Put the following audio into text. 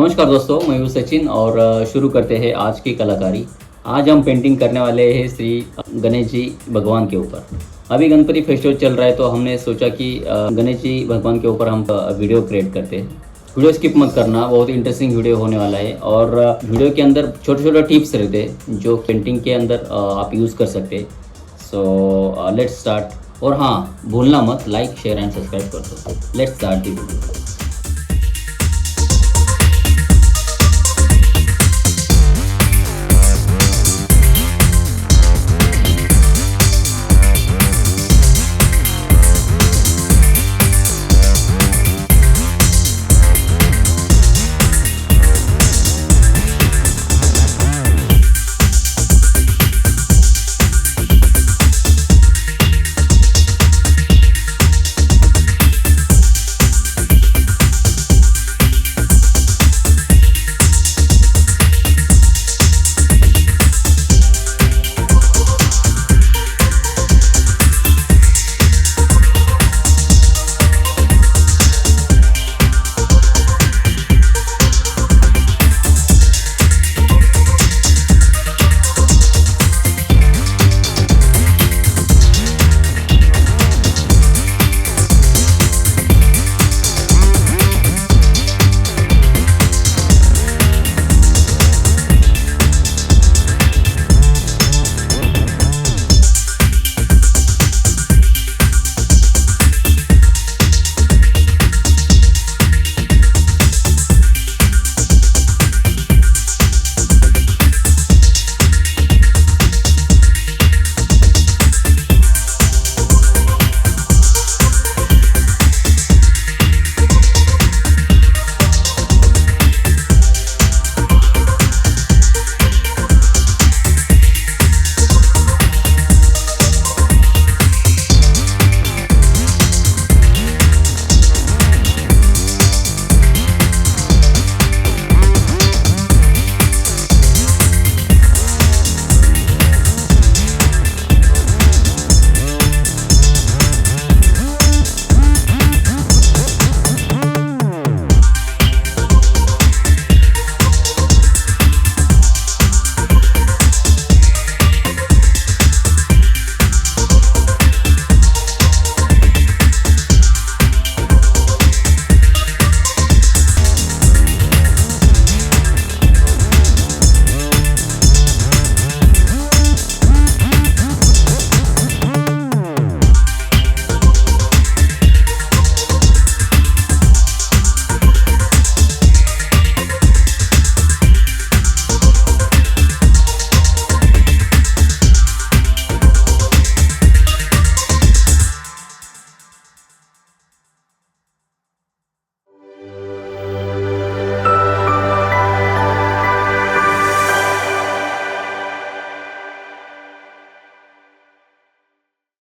नमस्कार दोस्तों, मैं हूँ सचिन और शुरू करते हैं आज की कलाकारी। आज हम पेंटिंग करने वाले हैं श्री गणेश जी भगवान के ऊपर। अभी गणपति फेस्टिवल चल रहा है तो हमने सोचा कि गणेश जी भगवान के ऊपर हम वीडियो क्रिएट करते हैं। वीडियो स्किप मत करना, बहुत इंटरेस्टिंग वीडियो होने वाला है और वीडियो के अंदर छोटे छोटे टिप्स रहते हैं जो पेंटिंग के अंदर आप यूज़ कर सकते हैं। So let's start. और हाँ, भूलना मत लाइक शेयर एंड सब्सक्राइब कर दो। Let's start the video.